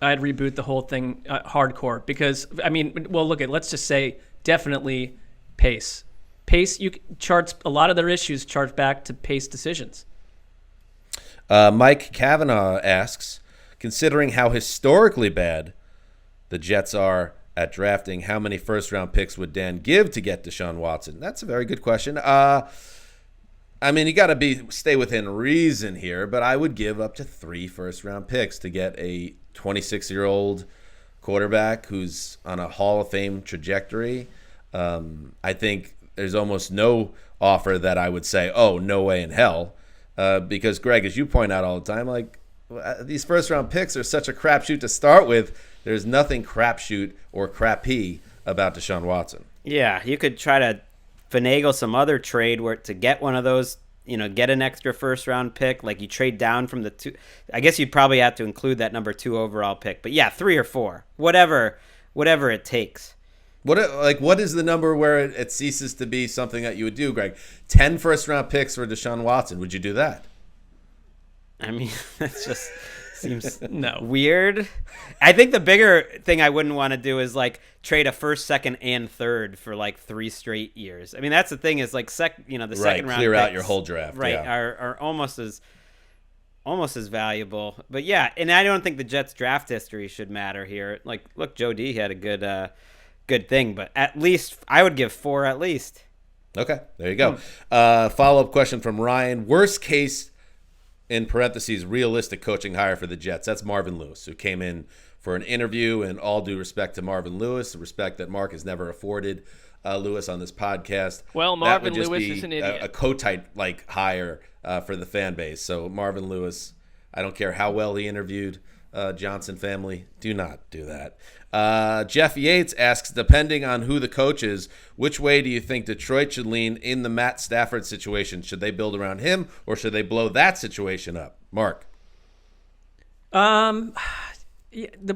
I'd reboot the whole thing hardcore because, I mean, well, let's just say definitely Pace. Pace, a lot of their issues charge back to Pace decisions. Mike Kavanaugh asks, considering how historically bad the Jets are at drafting, how many first-round picks would Dan give to get Deshaun Watson? That's a very good question. I mean, you got to stay within reason here, but I would give up to 3 first-round picks to get a 26-year-old quarterback who's on a Hall of Fame trajectory. I think there's almost no offer that I would say, oh, no way in hell, because, Greg, as you point out all the time, like these first-round picks are such a crapshoot to start with. There's nothing crapshoot or crappy about Deshaun Watson. Yeah, you could try to finagle some other trade where to get one of those, get an extra first-round pick. Like you trade down from the 2. I guess you'd probably have to include that number 2 overall pick. But yeah, 3 or 4, whatever it takes. What is the number where it ceases to be something that you would do, Greg? 10 first-round picks for Deshaun Watson. Would you do that? I mean, that just seems no weird. I think the bigger thing I wouldn't want to do is like trade a first, second, and third for like 3 straight years. I mean, that's the thing is like the second round clear out picks, your whole draft, right? Yeah. Are almost as valuable. But yeah, and I don't think the Jets draft history should matter here. Like, look, Joe D had a good thing, but at least I would give 4 at least. Okay, there you go. Follow-up question from Ryan. Worst case, in parentheses, realistic coaching hire for the Jets. That's Marvin Lewis, who came in for an interview, and all due respect to Marvin Lewis, the respect that Mark has never afforded Lewis on this podcast. Well, Marvin Lewis is an idiot. A co-type hire for the fan base. So Marvin Lewis, I don't care how well he interviewed Johnson family, do not do that. Jeff Yates asks, depending on who the coach is, which way do you think Detroit should lean in the Matt Stafford situation? Should they build around him, or should they blow that situation up? Mark? The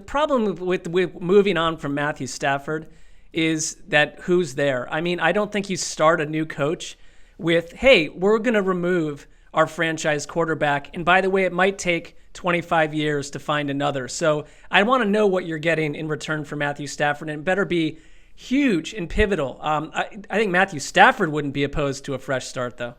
problem with moving on from Matthew Stafford is that who's there. I mean, I don't think you start a new coach with, hey, we're going to remove our franchise quarterback. And by the way, it might take 25 years to find another. So I want to know what you're getting in return for Matthew Stafford, and it better be huge and pivotal. I think Matthew Stafford wouldn't be opposed to a fresh start, though.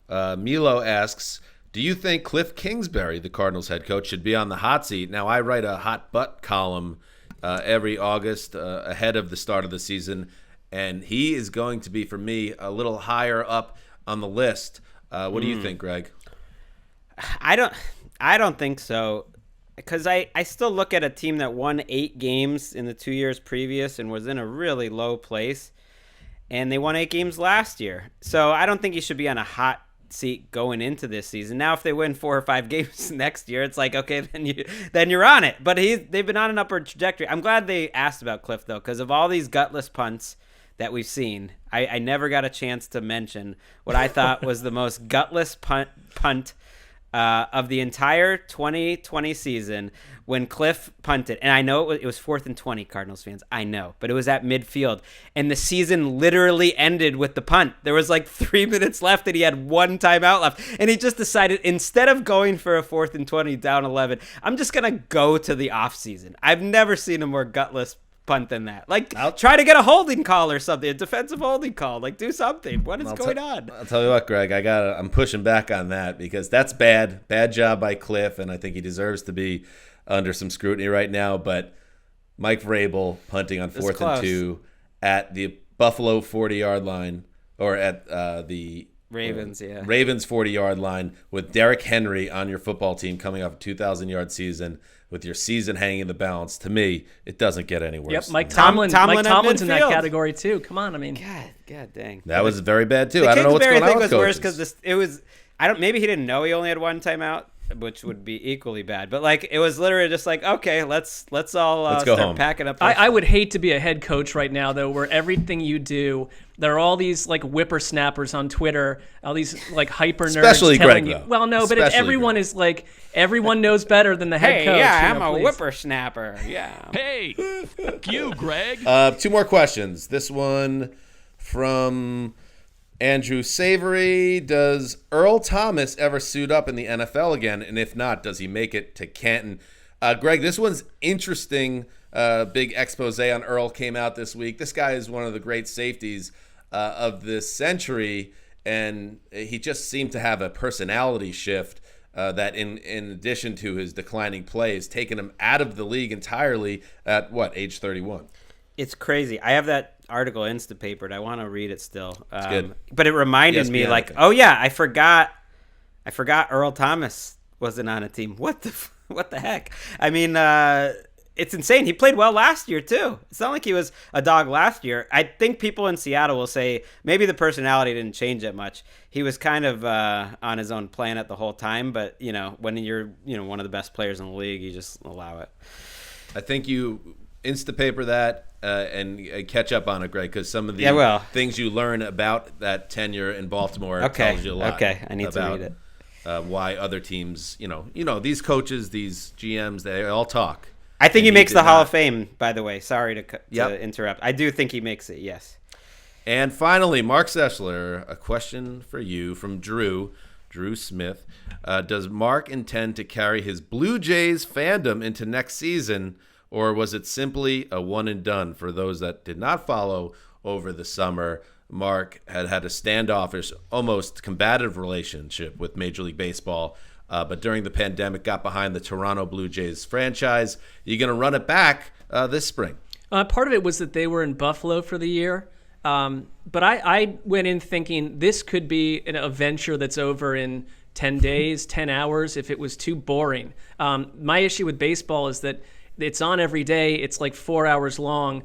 Milo asks, do you think Cliff Kingsbury, the Cardinals head coach, should be on the hot seat? Now, I write a hot butt column every August ahead of the start of the season, and he is going to be, for me, a little higher up on the list. What do you think, Greg? I don't think so, because I still look at a team that won 8 games in the 2 years previous and was in a really low place, and they won 8 games last year. So I don't think he should be on a hot seat going into this season. Now, if they win 4 or 5 games next year, it's like, okay, then you're on it. But they've been on an upward trajectory. I'm glad they asked about Cliff, though, because of all these gutless punts that we've seen, I never got a chance to mention what I thought was the most gutless punt of the entire 2020 season when Cliff punted. And I know it was 4th and 20, Cardinals fans. I know. But it was at midfield. And the season literally ended with the punt. There was like 3 minutes left and he had one timeout left. And he just decided, instead of going for a 4th and 20 down 11, I'm just going to go to the offseason. I've never seen a more gutless punt than that. Like, try to get a holding call or something, a defensive holding call. Like, do something. What is going on? I'll tell you what, Greg, I'm pushing back on that because that's bad. Bad job by Cliff, and I think he deserves to be under some scrutiny right now. But Mike Vrabel punting on 4th and 2 at the Buffalo 40-yard line, or at the Ravens 40-yard line, with Derrick Henry on your football team coming off a 2,000-yard season, with your season hanging in the balance. To me, it doesn't get any worse. Yep, Mike Tomlin's in that category too. Come on, I mean, God dang, that was very bad too. I don't know what's going on with coaches. The Kingsbury thing was worse because it was. Maybe he didn't know he only had one timeout, which would be equally bad. But like, it was literally just like, okay, let's all start home. Packing up. I would hate to be a head coach right now, though, where everything you do, there are all these like whippersnappers on Twitter, all these like hyper nerds especially telling Greg, you. Well, no, but everyone is like, everyone knows better than the head coach. Yeah, I'm a whippersnapper. Yeah. Hey, fuck you, Greg. 2 more questions. This one from Andrew Savory. Does Earl Thomas ever suit up in the NFL again? And if not, does he make it to Canton? Greg, this one's interesting. Big expose on Earl came out this week. This guy is one of the great safeties of this century, and he just seemed to have a personality shift that in addition to his declining play has taken him out of the league entirely at, age 31? It's crazy. I have that article Instapapered. I want to read it still. It's good. But it reminded me, like, oh yeah, I forgot Earl Thomas wasn't on a team. What the heck? I mean, it's insane. He played well last year too. It's not like he was a dog last year. I think people in Seattle will say maybe the personality didn't change that much. He was kind of on his own planet the whole time, but when you're one of the best players in the league, you just allow it. I think you Instapaper that and catch up on it, Greg, because some of the things you learn about that tenure in Baltimore tells you a lot. Okay, I need to read it. Why other teams, these coaches, these GMs, they all talk. I think he makes the Hall of Fame, by the way. Sorry to interrupt. I do think he makes it, yes. And finally, Mark Sessler, a question for you from Drew Smith. Does Mark intend to carry his Blue Jays fandom into next season, or was it simply a one and done? For those that did not follow over the summer, Mark had a standoffish, almost combative relationship with Major League Baseball, but during the pandemic got behind the Toronto Blue Jays franchise. You're going to run it back this spring? Part of it was that they were in Buffalo for the year. But I went in thinking this could be a venture that's over in 10 days, 10 hours if it was too boring. My issue with baseball is that it's on every day. It's like 4 hours long.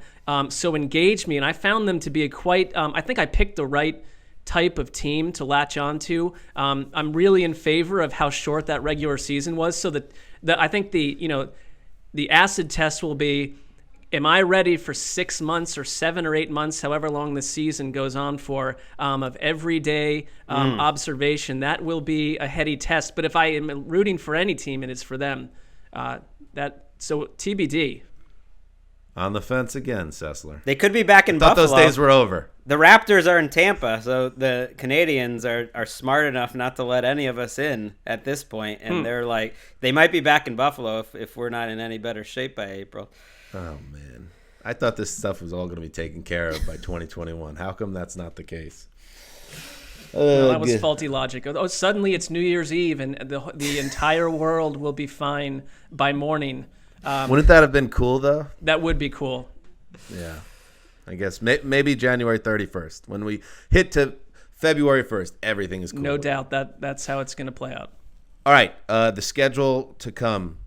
So engage me. And I found them to be I think I picked the right type of team to latch onto. I'm really in favor of how short that regular season was. So that I think the acid test will be, am I ready for 6 months or 7 or 8 months, however long the season goes on for, of everyday observation? That will be a heady test. But if I am rooting for any team, and it's for them, so TBD. On the fence again, Sessler. They could be back in Buffalo. Those days were over. The Raptors are in Tampa, so the Canadians are smart enough not to let any of us in at this point, and they're like, they might be back in Buffalo if we're not in any better shape by April. Oh, man. I thought this stuff was all going to be taken care of by 2021. How come that's not the case? Well, that was faulty logic. Oh, suddenly it's New Year's Eve, and the entire world will be fine by morning. Wouldn't that have been cool, though? That would be cool. Yeah. I guess maybe January 31st. When we hit to February 1st, everything is cool. No doubt that's how it's going to play out. All right. The schedule to come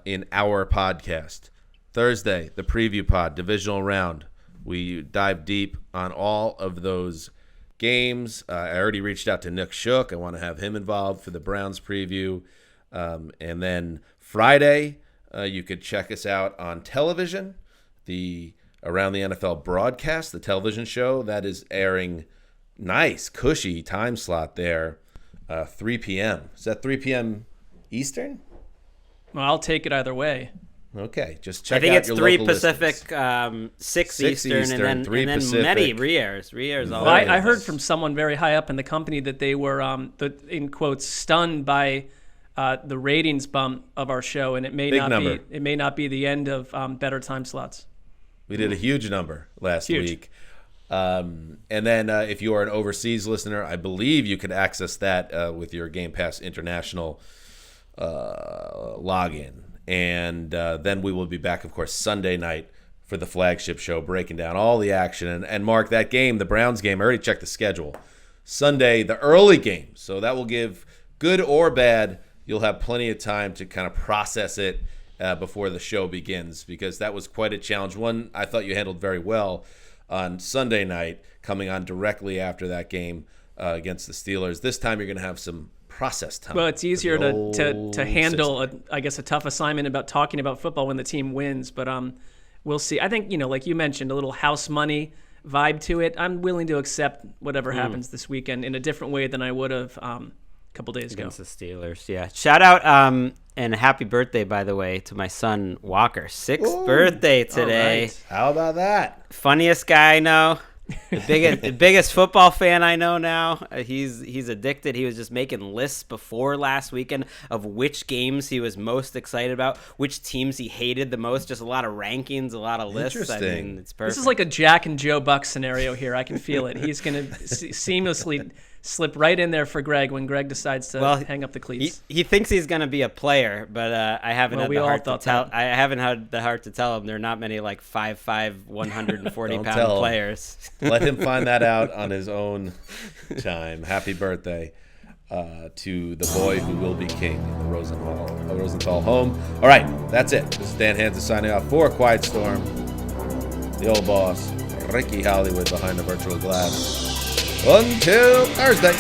in our podcast. Thursday, the preview pod, divisional round. We dive deep on all of those games. I already reached out to Nick Shook. I want to have him involved for the Browns preview. And then Friday, you could check us out on television, the Around the NFL broadcast, the television show that is airing. Nice, cushy time slot there 3 p.m. Is that 3 p.m. Eastern? Well, I'll take it either way. Okay, just check out I think it's your 3 local Pacific, listings. 6 6 Eastern, Eastern, and 3 then Pacific. many re-airs. Re-airs all Well, over. I heard from someone very high up in the company that they were, in quotes, stunned by the ratings bump of our show, and it may not be the end of better time slots. We did a huge number last week. And then if you are an overseas listener, I believe you can access that with your Game Pass International login. And then we will be back, of course, Sunday night for the flagship show, breaking down all the action. And Mark, that game, the Browns game, I already checked the schedule. Sunday, the early game. So that will give, good or bad, you'll have plenty of time to kind of process it before the show begins, because that was quite a challenge. One I thought you handled very well on Sunday night, coming on directly after that game against the Steelers. This time you're going to have some process time. Well, it's easier to handle, a tough assignment about talking about football when the team wins, but we'll see. I think, like you mentioned, a little house money vibe to it. I'm willing to accept whatever happens this weekend in a different way than I would have couple days against ago. the Steelers. Yeah. Shout out and happy birthday, by the way, to my son Walker. 6th birthday today. Right. How about that? Funniest guy I know. The biggest football fan I know now. He's addicted. He was just making lists before last weekend of which games he was most excited about, which teams he hated the most. Just a lot of rankings, a lot of lists. I mean, it's perfect. This is like a Jack and Joe Buck scenario here. I can feel it. He's going to seamlessly slip right in there for Greg when Greg decides to hang up the cleats. He thinks he's going to be a player, but I haven't had the heart to tell. I haven't had the heart to tell him there are not many like 5'5", 140-pound players. Let him find that out on his own time. Happy birthday to the boy who will be king in the Rosenthal home. All right, that's it. This is Dan Hansen signing off for Quiet Storm. The old boss, Ricky Hollywood, behind the virtual glass. Until Thursday.